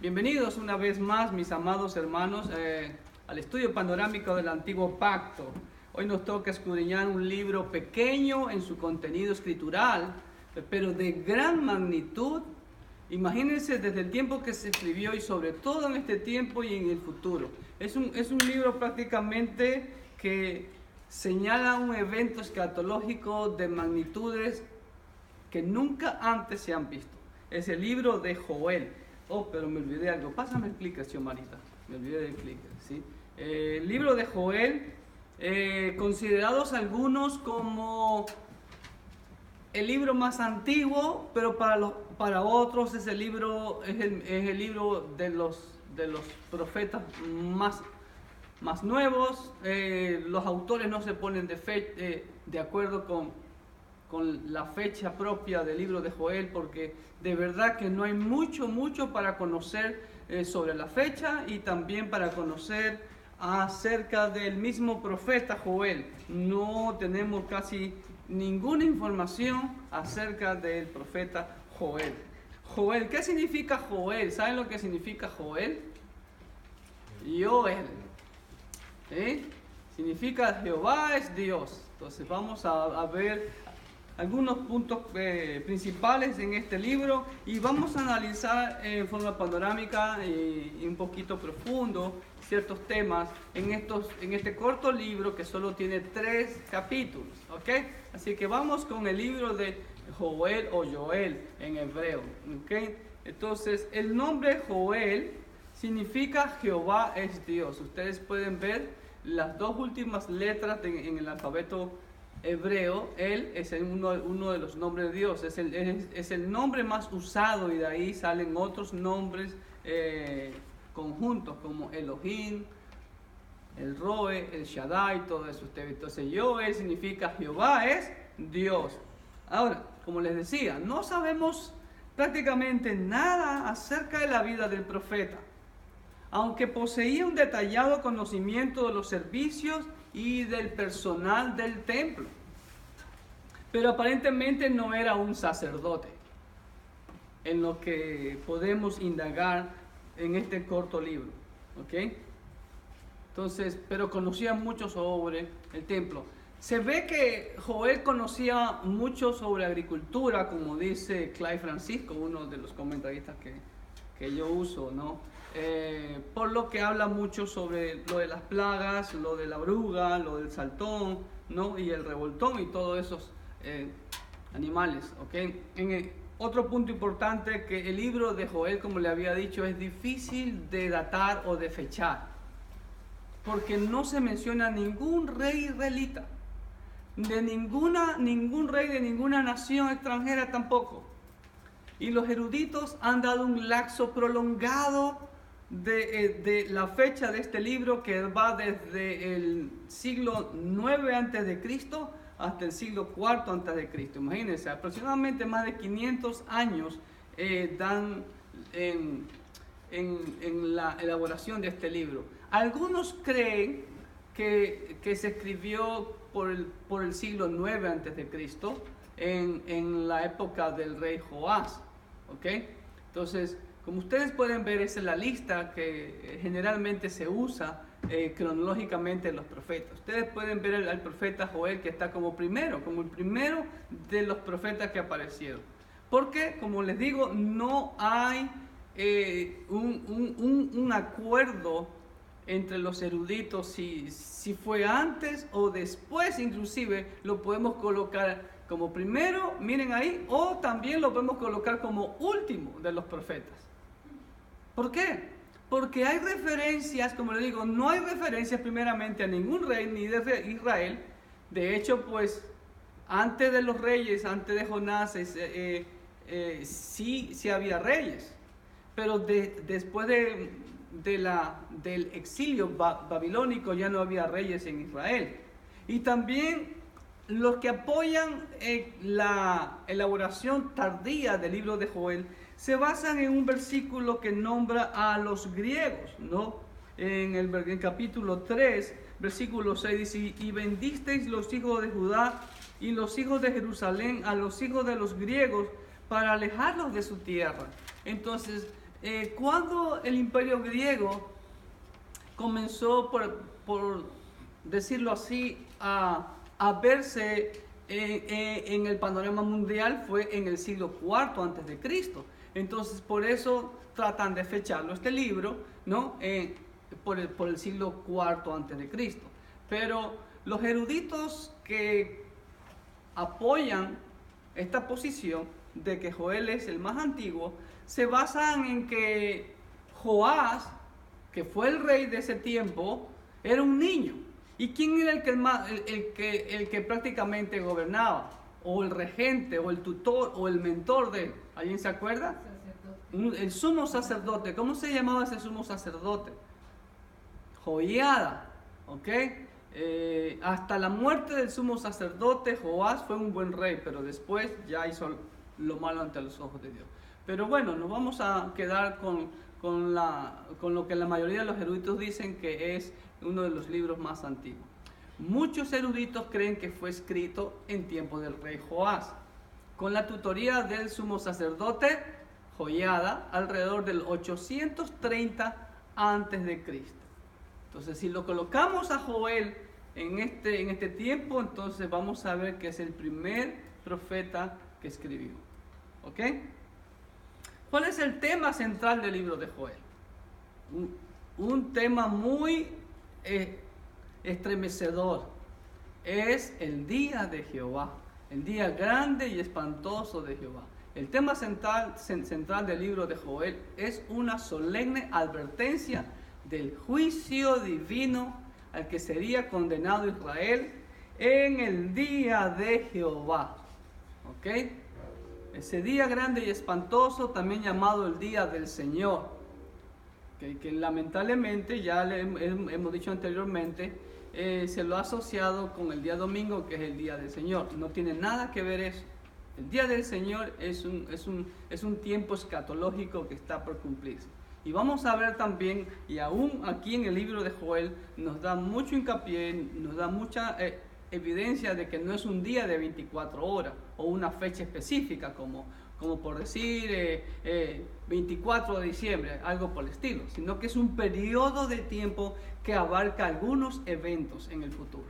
Bienvenidos una vez más, mis amados hermanos, al estudio panorámico del Antiguo Pacto. Hoy nos toca escudriñar un libro pequeño en su contenido escritural, pero de gran magnitud. Imagínense desde el tiempo que se escribió y sobre todo en este tiempo y en el futuro. Es un libro prácticamente que señala un evento escatológico de magnitudes que nunca antes se han visto. Es el libro de Joel. Oh, pero me olvidé algo. Pásame el clicker, Xiomara. Me olvidé del clicker, ¿sí? El libro de Joel, considerados algunos como el libro más antiguo, pero para otros es el libro de los profetas más nuevos. Los autores no se ponen de acuerdo con la fecha propia del libro de Joel, porque de verdad que no hay mucho para conocer sobre la fecha y también para conocer acerca del mismo profeta Joel. No tenemos casi ninguna información acerca del profeta Joel. Joel, ¿qué significa Joel? ¿Saben lo que significa Joel? Joel. Significa Jehová es Dios. Entonces vamos a ver algunos puntos principales en este libro y vamos a analizar en forma panorámica y un poquito profundo ciertos temas en este corto libro que solo tiene 3 capítulos, ¿ok? Así que vamos con el libro de Joel o Joel en hebreo, ¿ok? Entonces el nombre Joel significa Jehová es Dios. Ustedes pueden ver las 2 últimas letras en el alfabeto hebreo. Él es uno de los nombres de Dios, es el nombre más usado, y de ahí salen otros nombres conjuntos como Elohim, el Roe, el Shaddai, todo eso. Entonces Joel significa Jehová es Dios. Ahora, como les decía, no sabemos prácticamente nada acerca de la vida del profeta, aunque poseía un detallado conocimiento de los servicios y del personal del templo, pero aparentemente no era un sacerdote, en lo que podemos indagar en este corto libro, ¿ok? Entonces, pero conocía mucho sobre el templo. Se ve que Joel conocía mucho sobre agricultura, como dice Clay Francisco, uno de los comentaristas que yo uso, ¿no? Por lo que habla mucho sobre lo de las plagas, lo de la oruga, lo del saltón, ¿no? Y el revoltón y todos esos animales, ¿ok? Otro punto importante, que el libro de Joel, como le había dicho, es difícil de datar o de fechar, porque no se menciona ningún rey israelita, de ningún rey de ninguna nación extranjera tampoco. Y los eruditos han dado un lapso prolongado de la fecha de este libro, que va desde el siglo 9 a.C. hasta el siglo 4 a.C. Imagínense, aproximadamente más de 500 años dan en la elaboración de este libro. Algunos creen que se escribió por el siglo 9 a.C. en la época del rey Joás, ¿ok? Entonces, como ustedes pueden ver, esa es la lista que generalmente se usa cronológicamente en los profetas. Ustedes pueden ver al profeta Joel, que está como el primero de los profetas que aparecieron. Porque, como les digo, no hay un acuerdo entre los eruditos si fue antes o después. Inclusive lo podemos colocar como primero, miren ahí, o también lo podemos colocar como último de los profetas. ¿Por qué? Porque hay referencias, como le digo, no hay referencias primeramente a ningún rey ni de Israel. De hecho, pues, antes de los reyes, antes de Jonás, sí había reyes. Pero después del exilio babilónico ya no había reyes en Israel. Y también los que apoyan la elaboración tardía del libro de Joel se basan en un versículo que nombra a los griegos, ¿no? En el capítulo 3, versículo 6 dice: y bendisteis los hijos de Judá y los hijos de Jerusalén a los hijos de los griegos para alejarlos de su tierra. Entonces, Cuando el imperio griego comenzó, por decirlo así, a verse en el panorama mundial, fue en el siglo IV antes de Cristo. Entonces, por eso tratan de fecharlo este libro, ¿no? Por el siglo IV antes de Cristo. Pero los eruditos que apoyan esta posición de que Joel es el más antiguo, se basan en que Joás, que fue el rey de ese tiempo, era un niño. ¿Y quién era el que prácticamente gobernaba? O el regente, o el tutor, o el mentor de él. ¿Alguien se acuerda? El sumo sacerdote. ¿Cómo se llamaba ese sumo sacerdote? Joiada. ¿Ok? Hasta la muerte del sumo sacerdote, Joás fue un buen rey, pero después ya hizo lo malo ante los ojos de Dios. Pero bueno, nos vamos a quedar con lo que la mayoría de los eruditos dicen que es uno de los libros más antiguos. Muchos eruditos creen que fue escrito en tiempo del rey Joás, con la tutoría del sumo sacerdote Joiada, alrededor del 830 a.C. Entonces, si lo colocamos a Joel en este tiempo, entonces vamos a ver que es el primer profeta que escribió. ¿Ok? ¿Cuál es el tema central del libro de Joel? Un tema muy estremecedor. Es el día de Jehová, el día grande y espantoso de Jehová. El tema central del libro de Joel es una solemne advertencia del juicio divino al que sería condenado Israel en el día de Jehová. ¿Ok? Ese día grande y espantoso, también llamado el día del Señor, que lamentablemente, ya hemos dicho anteriormente, se lo ha asociado con el día domingo, que es el día del Señor. No tiene nada que ver eso. El día del Señor es un tiempo escatológico que está por cumplirse. Y vamos a ver también, y aún aquí en el libro de Joel, nos da mucho hincapié, nos da mucha evidencia de que no es un día de 24 horas o una fecha específica, como por decir 24 de diciembre, algo por el estilo, sino que es un periodo de tiempo que abarca algunos eventos en el futuro.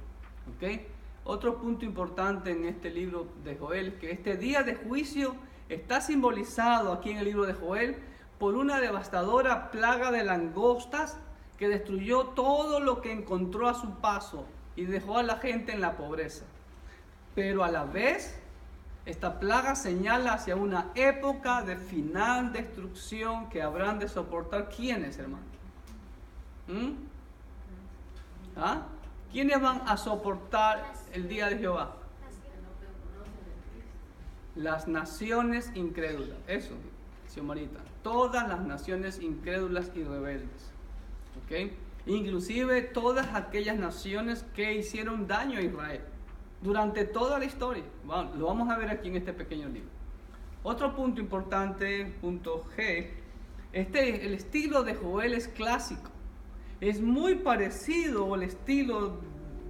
¿Okay? Otro punto importante en este libro de Joel es que este día de juicio está simbolizado aquí en el libro de Joel por una devastadora plaga de langostas que destruyó todo lo que encontró a su paso y dejó a la gente en la pobreza. Pero a la vez, esta plaga señala hacia una época de final destrucción que habrán de soportar. ¿Quiénes, hermano? ¿Ah? ¿Quiénes van a soportar el día de Jehová? Las naciones incrédulas. Eso, Xiomarita. Todas las naciones incrédulas y rebeldes. ¿Ok? Inclusive todas aquellas naciones que hicieron daño a Israel durante toda la historia. Bueno, lo vamos a ver aquí en este pequeño libro. Otro punto importante, punto G, el estilo de Joel es clásico. Es muy parecido el estilo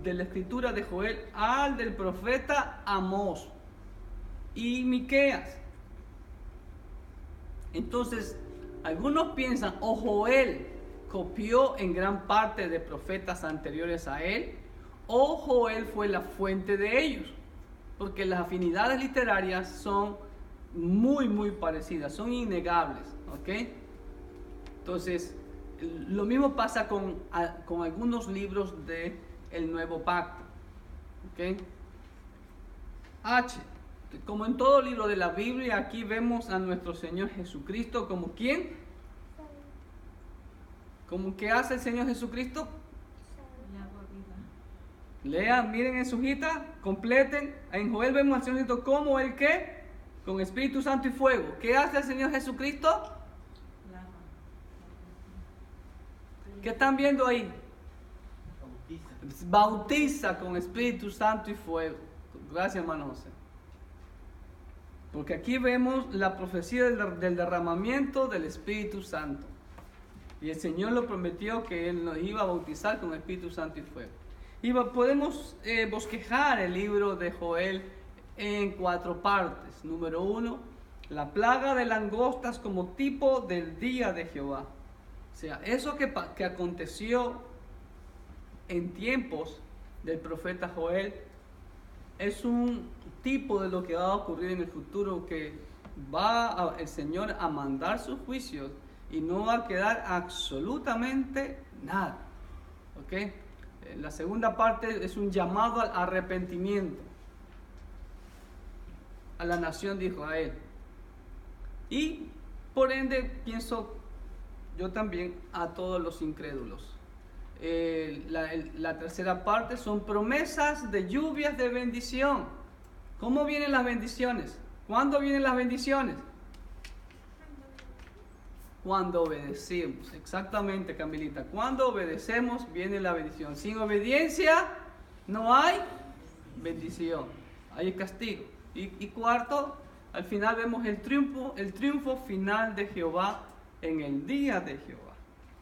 de la escritura de Joel al del profeta Amós y Miqueas. Entonces, algunos piensan, o Joel copió en gran parte de profetas anteriores a él, o Joel fue la fuente de ellos, porque las afinidades literarias son muy, muy parecidas, son innegables, ¿ok? Entonces, lo mismo pasa con algunos libros del Nuevo Pacto, ¿ok? H, como en todo libro de la Biblia, aquí vemos a nuestro Señor Jesucristo como ¿quién? ¿Cómo que hace el Señor Jesucristo? Lean, miren en su hojita, completen. En Joel vemos al Señor Jesucristo como el que, con Espíritu Santo y fuego. ¿Qué hace el Señor Jesucristo? ¿Qué están viendo ahí? Bautiza con Espíritu Santo y fuego. Gracias, hermano José. Porque aquí vemos la profecía del derramamiento del Espíritu Santo. Y el Señor lo prometió que Él nos iba a bautizar con Espíritu Santo y fuego. Y podemos bosquejar el libro de Joel en 4 partes. Número 1, la plaga de langostas como tipo del día de Jehová. O sea, eso que aconteció en tiempos del profeta Joel es un tipo de lo que va a ocurrir en el futuro, que el Señor a mandar sus juicios y no va a quedar absolutamente nada. ¿Ok? La segunda parte es un llamado al arrepentimiento a la nación de Israel. Y por ende pienso yo también a todos los incrédulos. La tercera parte son promesas de lluvias de bendición. ¿Cómo vienen las bendiciones? ¿Cuándo vienen las bendiciones? Cuando obedecemos. Exactamente, Camilita. Cuando obedecemos viene la bendición. Sin obediencia no hay bendición. Hay castigo. Y cuarto, al final vemos el triunfo final de Jehová en el día de Jehová.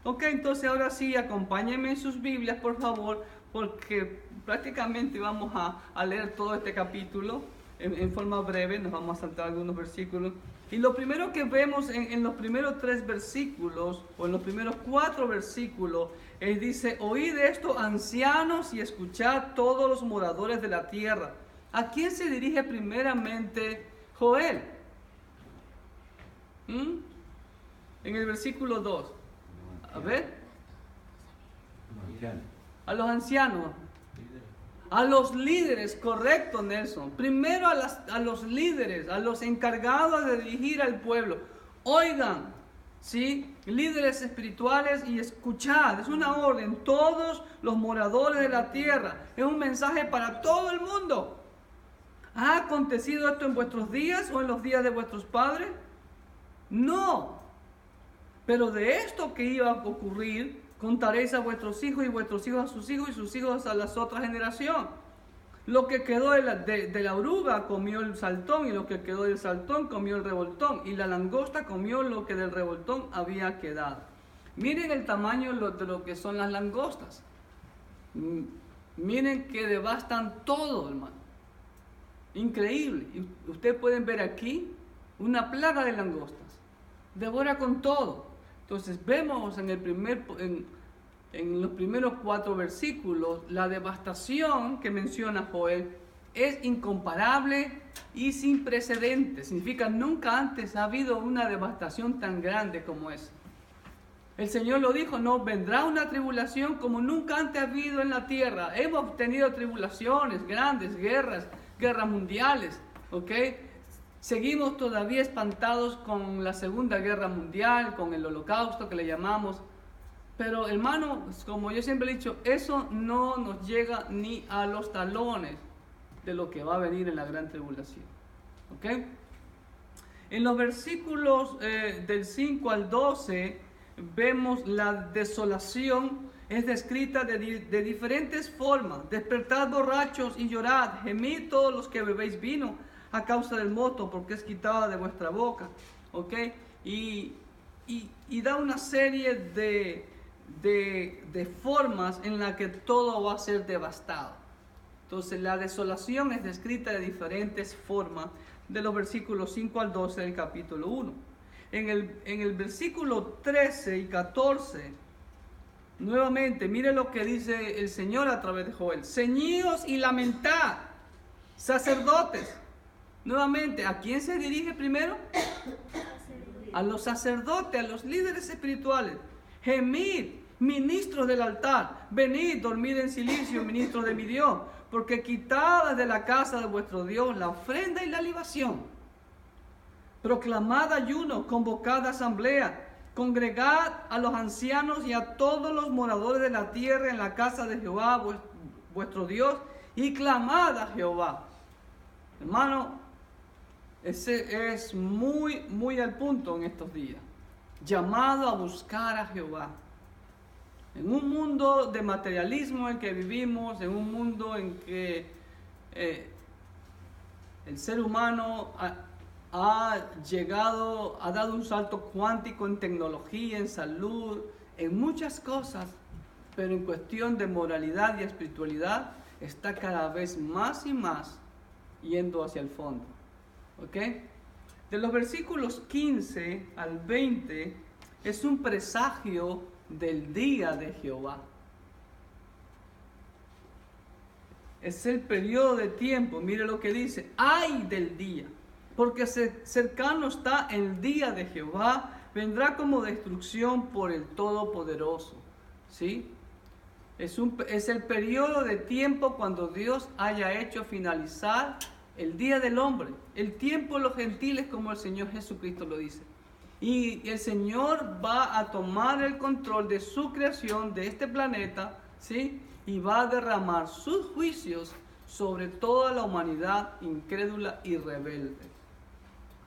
Ok, entonces ahora sí, acompáñenme en sus Biblias, por favor, porque prácticamente vamos a leer todo este capítulo en forma breve. Nos vamos a saltar algunos versículos. Y lo primero que vemos en los primeros 3 versículos, o en los primeros 4 versículos, dice: oíd esto, ancianos, y escuchad todos los moradores de la tierra. ¿A quién se dirige primeramente Joel? En el versículo 2. A ver. A los ancianos. A los líderes, correcto, Nelson. Primero a los líderes, a los encargados de dirigir al pueblo. Oigan, ¿sí? Líderes espirituales, y escuchad. Es una orden. Todos los moradores de la tierra. Es un mensaje para todo el mundo. ¿Ha acontecido esto en vuestros días o en los días de vuestros padres? No. Pero de esto que iba a ocurrir, contaréis a vuestros hijos, y vuestros hijos a sus hijos, y sus hijos a las otras generaciones. Lo que quedó de la oruga comió el saltón, y lo que quedó del saltón comió el revoltón, y la langosta comió lo que del revoltón había quedado. Miren el tamaño de lo que son las langostas. Miren que devastan todo, hermano. Increíble. Y ustedes pueden ver aquí una plaga de langostas. Devora con todo. Entonces vemos en los primeros 4 versículos la devastación que menciona Joel es incomparable y sin precedentes. Significa, nunca antes ha habido una devastación tan grande como esa. El Señor lo dijo: no, vendrá una tribulación como nunca antes ha habido en la tierra. Hemos tenido tribulaciones grandes, guerras mundiales, ¿ok? Seguimos todavía espantados con la Segunda Guerra Mundial, con el Holocausto que le llamamos. Pero, hermano, como yo siempre he dicho, eso no nos llega ni a los talones de lo que va a venir en la gran tribulación. ¿Ok? En los versículos del 5 al 12 vemos la desolación. Es descrita de diferentes formas. Despertad borrachos y llorad, gemid todos los que bebéis vino a causa del mosto, porque es quitada de vuestra boca. ¿Ok? Y da una serie de formas en las que todo va a ser devastado. Entonces la desolación es descrita de diferentes formas, de los versículos 5 al 12 del capítulo 1. En el versículo 13 y 14, nuevamente, mire lo que dice el Señor a través de Joel: ceñíos y lamentad, sacerdotes. Nuevamente, ¿a quién se dirige primero? A los sacerdotes, a los líderes espirituales. Gemid, ministros del altar, venid, dormid en silicio, ministros de mi Dios, porque quitada de la casa de vuestro Dios la ofrenda y la libación. Proclamad ayuno, convocad asamblea, congregad a los ancianos y a todos los moradores de la tierra en la casa de Jehová vuestro Dios, y clamad a Jehová. Hermano, ese es muy al punto en estos días. Llamado a buscar a Jehová. En un mundo de materialismo en que vivimos, en un mundo en que el ser humano ha dado un salto cuántico en tecnología, en salud, en muchas cosas, pero en cuestión de moralidad y espiritualidad está cada vez más y más yendo hacia el fondo. ¿Ok? de los versículos 15 al 20 es un presagio del día de Jehová. Es el periodo de tiempo. Mire lo que dice: ay del día, porque cercano está el día de Jehová, vendrá como destrucción por el Todopoderoso. ¿Sí? Es el periodo de tiempo cuando Dios haya hecho finalizar el día del hombre, el tiempo de los gentiles, como el Señor Jesucristo lo dice. Y el Señor va a tomar el control de su creación, de este planeta, ¿sí? Y va a derramar sus juicios sobre toda la humanidad incrédula y rebelde.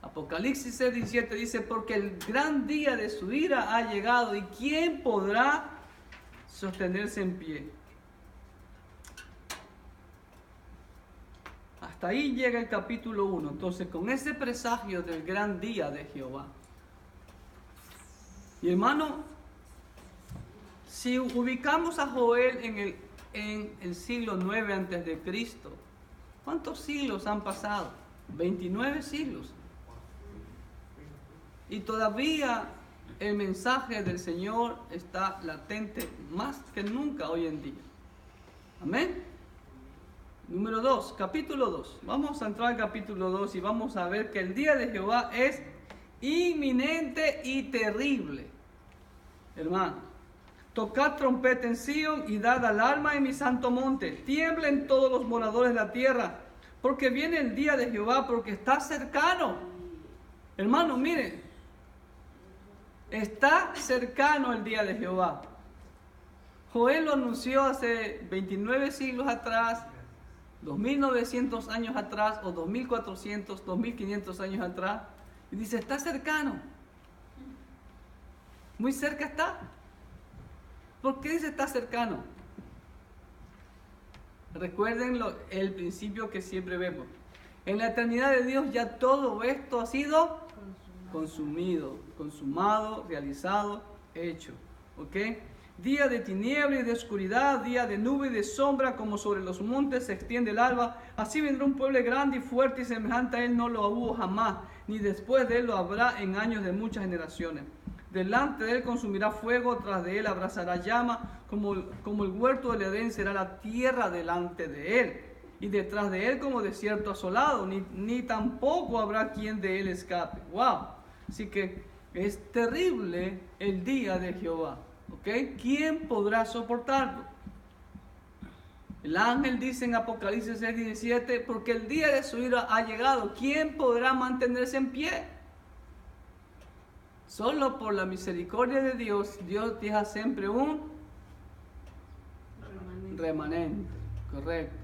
Apocalipsis 6:17 dice: porque el gran día de su ira ha llegado, y ¿quién podrá sostenerse en pie? Hasta ahí llega el capítulo 1. Entonces, con ese presagio del gran día de Jehová. Y hermano, si ubicamos a Joel en el siglo 9 antes de Cristo, ¿cuántos siglos han pasado? 29 siglos. Y todavía el mensaje del Señor está latente más que nunca hoy en día. Amén. Número 2, capítulo 2. Vamos a entrar al capítulo 2 y vamos a ver que el día de Jehová es inminente y terrible. Hermano, tocad trompeta en Sion y dad alarma en mi santo monte. Tiemblen todos los moradores de la tierra, porque viene el día de Jehová, porque está cercano. Hermano, miren, está cercano el día de Jehová. Joel lo anunció hace 29 siglos atrás, 2900 años atrás, o 2400, 2500 años atrás, y dice: está cercano. Muy cerca está. ¿Por qué dice está cercano? Recuerden el principio que siempre vemos. En la eternidad de Dios ya todo esto ha sido consumido, consumado, realizado, hecho. ¿Ok? Día de tiniebla y de oscuridad, día de nube y de sombra, como sobre los montes se extiende el alba. Así vendrá un pueblo grande y fuerte, y semejante a él no lo hubo jamás, ni después de él lo habrá en años de muchas generaciones. Delante de él consumirá fuego, tras de él abrazará llama, como el huerto del Edén será la tierra delante de él, y detrás de él como desierto asolado, ni tampoco habrá quien de él escape. ¡Wow! Así que es terrible el día de Jehová. ¿Ok? ¿Quién podrá soportarlo? El ángel dice en Apocalipsis 6:17: porque el día de su ira ha llegado. ¿Quién podrá mantenerse en pie? Solo por la misericordia de Dios, Dios deja siempre un remanente. Correcto.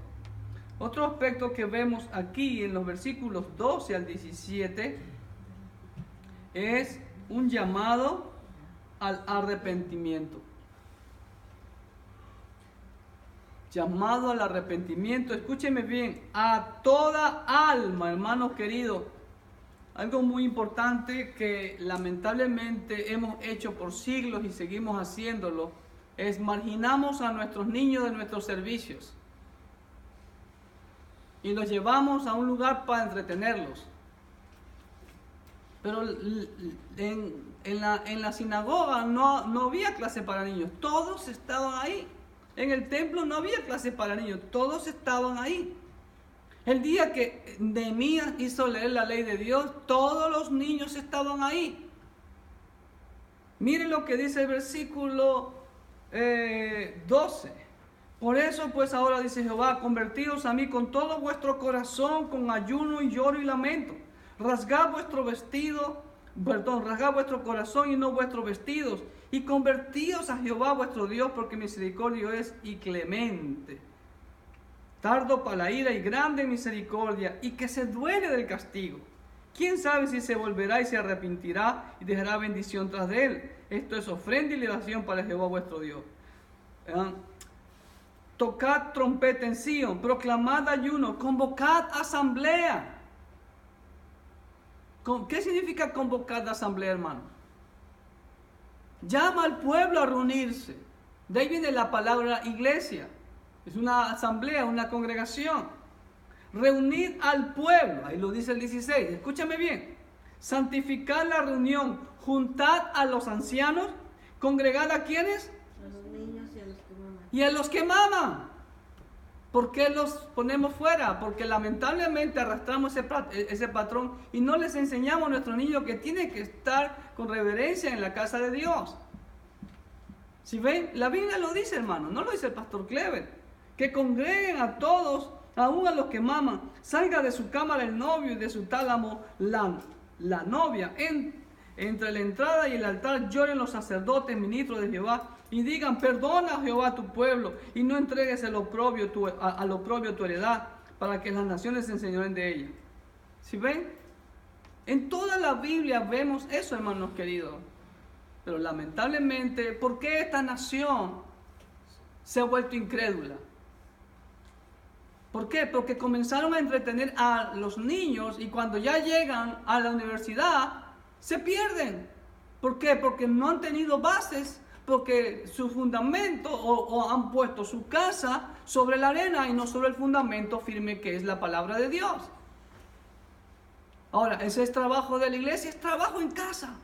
Otro aspecto que vemos aquí en los versículos 12 al 17 es un llamado al arrepentimiento. Llamado al arrepentimiento. Escúcheme bien: a toda alma, hermanos queridos. Algo muy importante que lamentablemente hemos hecho por siglos y seguimos haciéndolo es marginamos a nuestros niños de nuestros servicios y los llevamos a un lugar para entretenerlos. Pero en la sinagoga no había clase para niños, todos estaban ahí. En el templo no había clase para niños, todos estaban ahí. El día que Nehemías hizo leer la ley de Dios, todos los niños estaban ahí. Miren lo que dice el versículo 12. Por eso pues ahora dice Jehová: convertíos a mí con todo vuestro corazón, con ayuno y lloro y lamento. Rasgad vuestro corazón y no vuestros vestidos, y convertíos a Jehová vuestro Dios, porque misericordia es y clemente, tardo para la ira y grande en misericordia, y que se duele del castigo. ¿Quién sabe si se volverá y se arrepentirá y dejará bendición tras de él? Esto es ofrenda y libación para Jehová vuestro Dios. Tocad trompeta en Sion, proclamad ayuno, convocad asamblea. ¿Qué significa convocar asamblea, hermano? Llama al pueblo a reunirse. De ahí viene la palabra iglesia. Es una asamblea, una congregación. Reunid al pueblo. Ahí lo dice el 16. Escúchame bien. santificad la reunión, juntad a los ancianos, congregad a quienes, A los niños y a los que maman. y a los que maman. ¿Por qué los ponemos fuera? Porque lamentablemente arrastramos ese patrón y no les enseñamos a nuestros niños que tienen que estar con reverencia en la casa de Dios. Si ven, la Biblia lo dice, hermano, no lo dice el pastor Clever, que congreguen a todos, aún a los que maman. Salga de su cámara el novio y de su tálamo la novia. Entre la entrada y el altar lloren los sacerdotes, ministros de Jehová, y digan: perdona, Jehová, a tu pueblo, y no entregues al oprobio tu heredad, para que las naciones se enseñoren de ella. ¿Sí ven? En toda la Biblia vemos eso, hermanos queridos. Pero lamentablemente, ¿por qué esta nación se ha vuelto incrédula? ¿Por qué? Porque comenzaron a entretener a los niños y cuando ya llegan a la universidad se pierden. ¿Por qué? Porque no han tenido bases, porque su fundamento o han puesto su casa sobre la arena y no sobre el fundamento firme que es la palabra de Dios. Ahora, ese es trabajo de la iglesia, es trabajo en casa.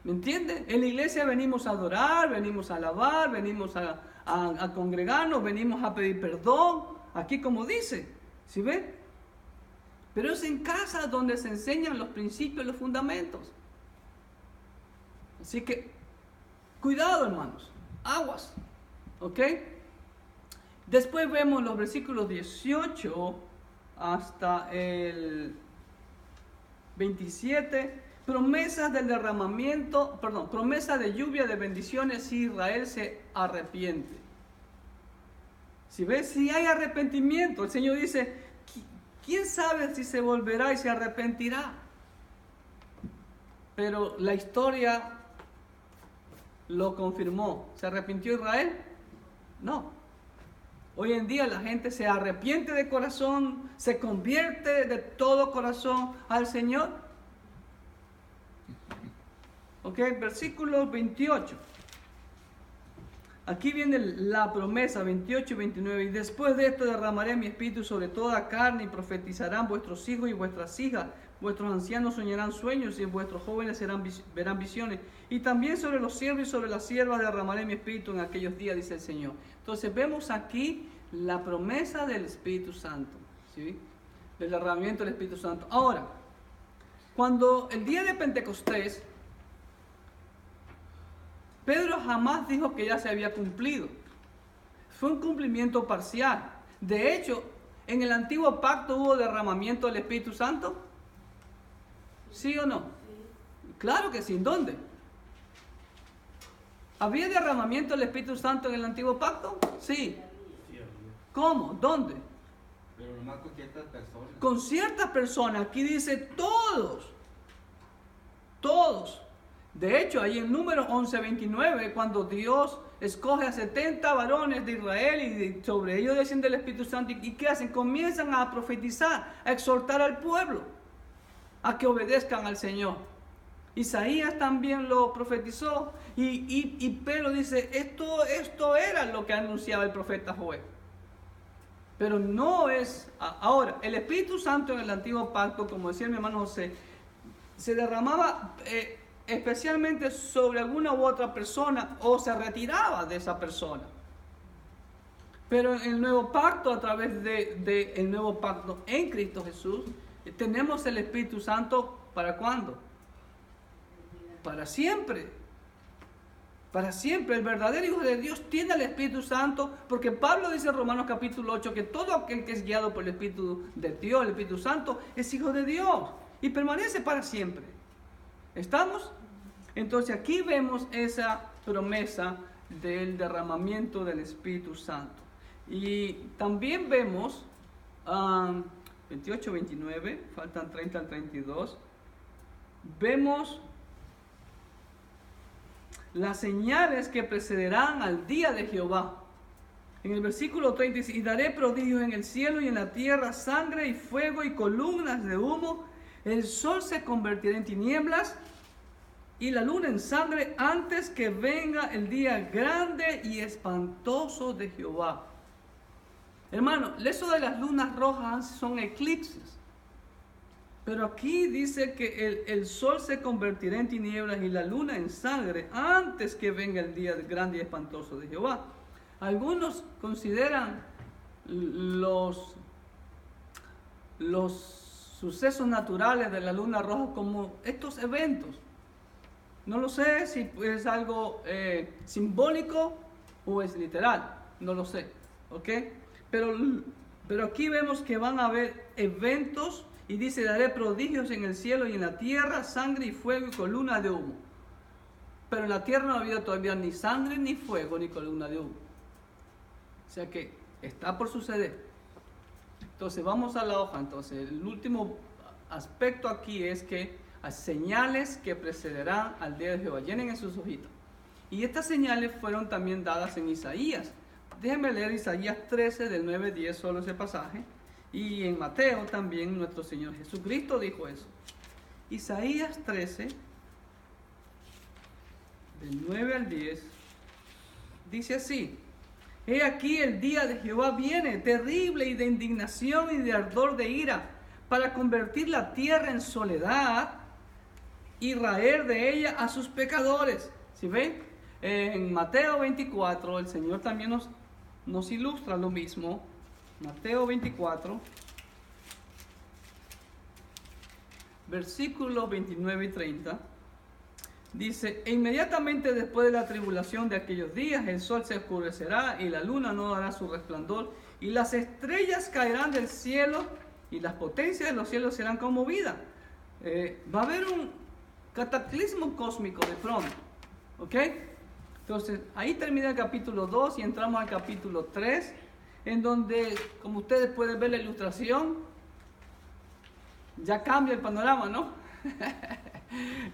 ¿Me entiende? En la iglesia venimos a adorar, venimos a alabar, venimos a congregarnos, venimos a pedir perdón, aquí como dice, ¿sí ven? Pero es en casa donde se enseñan los principios, los fundamentos. Así que, cuidado, hermanos, aguas, ¿ok? Después vemos los versículos 18 hasta el 27, promesas del derramamiento, promesa de lluvia de bendiciones si Israel se arrepiente. Si ves, si hay arrepentimiento, el Señor dice: ¿quién sabe si se volverá y se arrepentirá? Pero la historia lo confirmó. ¿Se arrepintió Israel? No. Hoy en día la gente se arrepiente de corazón, se convierte de todo corazón al Señor. Ok, versículo 28. Aquí viene la promesa, 28 y 29. Y después de esto derramaré mi espíritu sobre toda carne, y profetizarán vuestros hijos y vuestras hijas. Vuestros ancianos soñarán sueños, y vuestros jóvenes verán visiones. Y también sobre los siervos y sobre las siervas derramaré mi espíritu en aquellos días, dice el Señor. Entonces vemos aquí la promesa del Espíritu Santo, ¿sí? Del derramamiento del Espíritu Santo. Ahora, cuando el día de Pentecostés, Pedro jamás dijo que ya se había cumplido. Fue un cumplimiento parcial. De hecho, en el antiguo pacto hubo derramamiento del Espíritu Santo. ¿Sí o no? Sí. Claro que sí. ¿En dónde? ¿Había derramamiento del Espíritu Santo en el antiguo pacto? Sí. ¿Cómo? ¿Dónde? Pero nomás con ciertas personas. Con ciertas personas. Aquí dice todos. Todos. De hecho, ahí en número 11:29, cuando Dios escoge a 70 varones de Israel y sobre ellos desciende el Espíritu Santo, ¿y qué hacen? Comienzan a profetizar, a exhortar al pueblo a que obedezcan al Señor. Isaías también lo profetizó y Pedro dice: esto era lo que anunciaba el profeta Joel. Pero no es... Ahora, el Espíritu Santo en el antiguo pacto, como decía mi hermano José, se derramaba especialmente sobre alguna u otra persona o se retiraba de esa persona. Pero en el nuevo pacto, a través del nuevo pacto en Cristo Jesús, tenemos el Espíritu Santo. ¿Para cuándo? Para siempre. Para siempre. El verdadero Hijo de Dios tiene el Espíritu Santo, porque Pablo dice en Romanos capítulo 8 que todo aquel que es guiado por el Espíritu de Dios, el Espíritu Santo, es hijo de Dios y permanece para siempre. ¿Estamos? Entonces aquí vemos esa promesa del derramamiento del Espíritu Santo. Y también vemos 28, 29, faltan 30 al 32. Vemos las señales que precederán al día de Jehová. En el versículo 30 dice: y daré prodigios en el cielo y en la tierra, sangre y fuego y columnas de humo. El sol se convertirá en tinieblas y la luna en sangre antes que venga el día grande y espantoso de Jehová. Hermano, eso de las lunas rojas son eclipses. Pero aquí dice que el sol se convertirá en tinieblas y la luna en sangre antes que venga el día grande y espantoso de Jehová. Algunos consideran los sucesos naturales de la luna roja como estos eventos. No lo sé si es algo simbólico o es literal, no lo sé, ¿ok? Pero aquí vemos que van a haber eventos y dice: daré prodigios en el cielo y en la tierra, sangre y fuego y columna de humo. Pero en la tierra no ha habido todavía ni sangre, ni fuego, ni columna de humo. O sea que está por suceder. Entonces vamos a la hoja. Entonces el último aspecto aquí es que hay señales que precederán al día de Jehová. Llenen en sus hojitas. Y estas señales fueron también dadas en Isaías. Déjenme leer Isaías 13 del 9 al 10, solo ese pasaje. Y en Mateo también nuestro Señor Jesucristo dijo eso. Isaías 13 del 9 al 10 dice así: he aquí el día de Jehová viene, terrible y de indignación y de ardor de ira, para convertir la tierra en soledad y raer de ella a sus pecadores. ¿Sí ven? En Mateo 24 el Señor también nos ilustra lo mismo. Mateo 24, versículos 29 y 30. Dice: e inmediatamente después de la tribulación de aquellos días, el sol se oscurecerá y la luna no dará su resplandor, y las estrellas caerán del cielo y las potencias de los cielos serán conmovidas. Va a haber un cataclismo cósmico de pronto, ¿ok? Entonces ahí termina el capítulo 2 y entramos al capítulo 3, en donde, como ustedes pueden ver la ilustración, ya cambia el panorama, ¿no?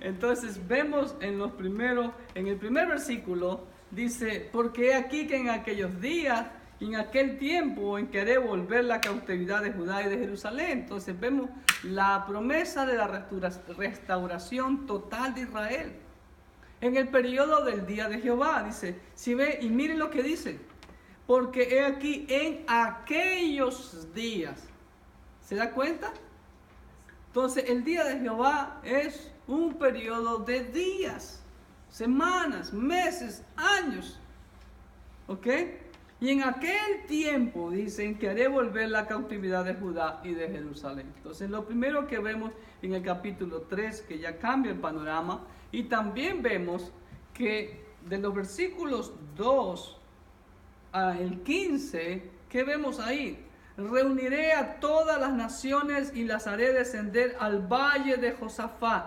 Entonces vemos en el primer versículo, dice: porque he aquí que en aquellos días y en aquel tiempo en que haré volver la cautividad de Judá y de Jerusalén. Entonces vemos la promesa de la restauración total de Israel. En el periodo del día de Jehová, dice, si ve, y miren lo que dice: porque he aquí en aquellos días. ¿Se da cuenta? Entonces el día de Jehová es un periodo de días, semanas, meses, años. ¿Ok? Y en aquel tiempo dicen que haré volver la cautividad de Judá y de Jerusalén. Entonces lo primero que vemos en el capítulo 3, que ya cambia el panorama, y también vemos que de los versículos 2 al 15, ¿qué vemos ahí? Reuniré a todas las naciones y las haré descender al valle de Josafat,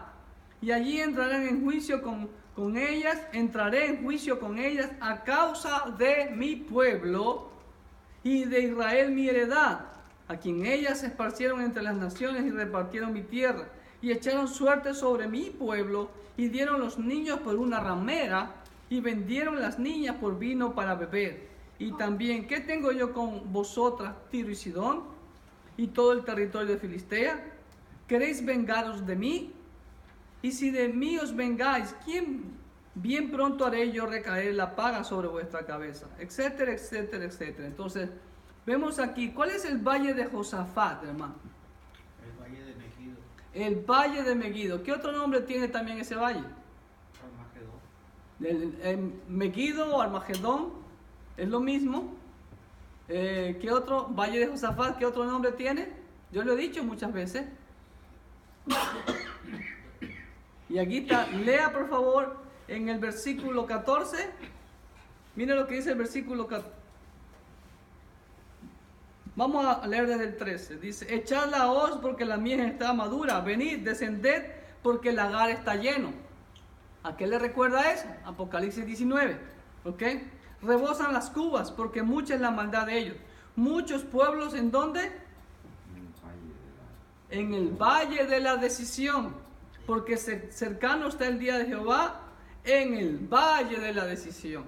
y allí entrarán en juicio con ellas, entraré en juicio con ellas a causa de mi pueblo y de Israel mi heredad, a quien ellas se esparcieron entre las naciones y repartieron mi tierra, y echaron suerte sobre mi pueblo, y dieron los niños por una ramera, y vendieron las niñas por vino para beber. Y también, ¿qué tengo yo con vosotras, Tiro y Sidón, y todo el territorio de Filistea? ¿Queréis vengaros de mí? Y si de mí os vengáis, ¿quién bien pronto haré yo recaer la paga sobre vuestra cabeza? Etcétera, etcétera, etcétera. Entonces, vemos aquí, ¿cuál es el valle de Josafat, hermano? El valle de Megiddo. El valle de Megiddo. ¿Qué otro nombre tiene también ese valle? Armagedón. Megiddo o Armagedón. Es lo mismo. ¿Qué otro? Valle de Josafat, ¿qué otro nombre tiene? Yo lo he dicho muchas veces. Y aquí está, lea por favor en el versículo 14. Mire lo que dice el versículo 14. Vamos a leer desde el 13. Dice: echad la hoz porque la mies está madura. Venid, descended porque el lagar está lleno. ¿A qué le recuerda eso? Apocalipsis 19. ¿Ok? Rebosan las cubas porque mucha es la maldad de ellos. Muchos pueblos, ¿en dónde? En el valle de la decisión. Porque cercano está el día de Jehová en el valle de la decisión.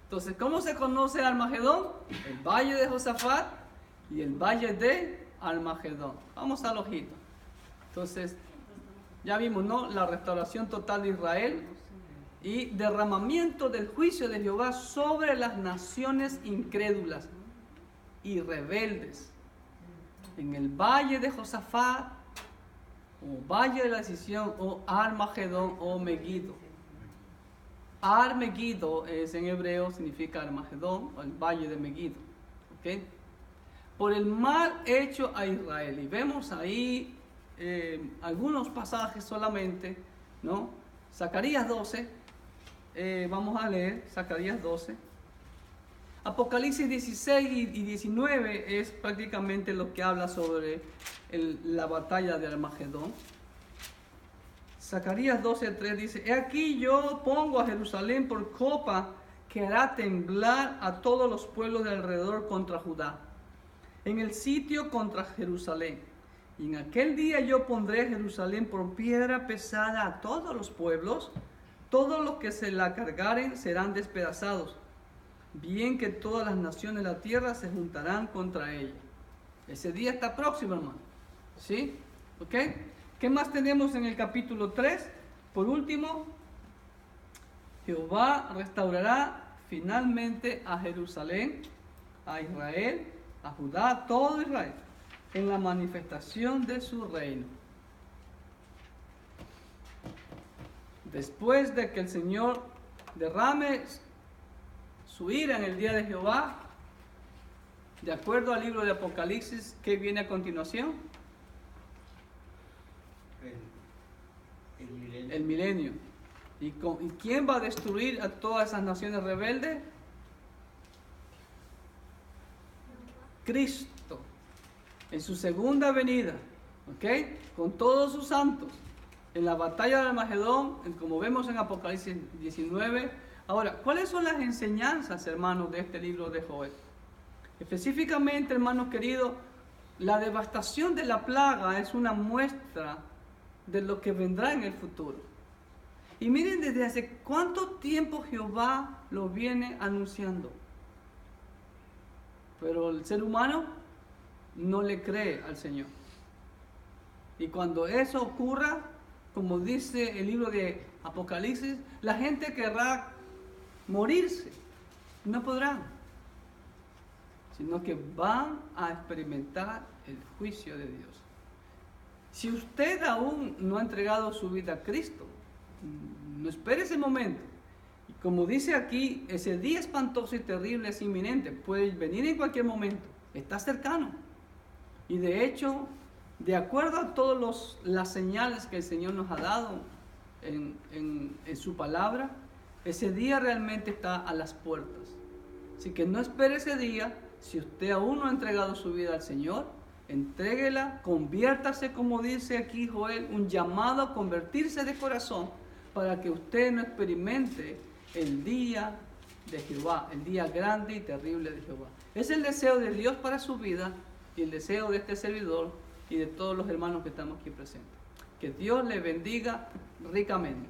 Entonces, ¿cómo se conoce Armagedón? El valle de Josafat y el valle de Armagedón. Vamos al ojito. Entonces, ya vimos, ¿no? La restauración total de Israel y derramamiento del juicio de Jehová sobre las naciones incrédulas y rebeldes. En el valle de Josafat o Valle de la Decisión, o Armagedón, o Megiddo. Ar-Megiddo es en hebreo, significa Armagedón, o el Valle de Megiddo. ¿Okay? Por el mal hecho a Israel. Y vemos ahí algunos pasajes solamente, ¿no? Zacarías 12, vamos a leer Zacarías 12. Apocalipsis 16 y 19 es prácticamente lo que habla sobre la batalla de Armagedón. Zacarías 12:3 dice: He aquí yo pongo a Jerusalén por copa que hará temblar a todos los pueblos de alrededor contra Judá, en el sitio contra Jerusalén. Y en aquel día yo pondré a Jerusalén por piedra pesada a todos los pueblos, todos los que se la cargaren serán despedazados, bien que todas las naciones de la tierra se juntarán contra ella. Ese día está próximo, hermano. ¿Sí? ¿Ok? ¿Qué más tenemos en el capítulo 3? Por último, Jehová restaurará finalmente a Jerusalén, a Israel, a Judá, a todo Israel, en la manifestación de su reino. Después de que el Señor derrame su ira en el día de Jehová, de acuerdo al libro de Apocalipsis, ¿qué viene a continuación? El milenio. ¿Y quién va a destruir a todas esas naciones rebeldes? Cristo, en su segunda venida, ¿ok? Con todos sus santos, en la batalla de Armagedón, como vemos en Apocalipsis 19. Ahora, ¿cuáles son las enseñanzas, hermanos, de este libro de Joel? Específicamente, hermanos queridos, la devastación de la plaga es una muestra de lo que vendrá en el futuro. Y miren desde hace cuánto tiempo Jehová lo viene anunciando. Pero el ser humano no le cree al Señor. Y cuando eso ocurra, como dice el libro de Apocalipsis, la gente querrá morirse. No podrán, sino que van a experimentar el juicio de Dios. Si usted aún no ha entregado su vida a Cristo, no espere ese momento. Y como dice aquí, ese día espantoso y terrible es inminente, puede venir en cualquier momento, está cercano. Y de hecho, de acuerdo a todas las señales que el Señor nos ha dado en su palabra, ese día realmente está a las puertas. Así que no espere ese día. Si usted aún no ha entregado su vida al Señor, entréguela, conviértase, como dice aquí Joel, un llamado a convertirse de corazón para que usted no experimente el día de Jehová, el día grande y terrible de Jehová. Es el deseo de Dios para su vida y el deseo de este servidor y de todos los hermanos que estamos aquí presentes. Que Dios le bendiga ricamente.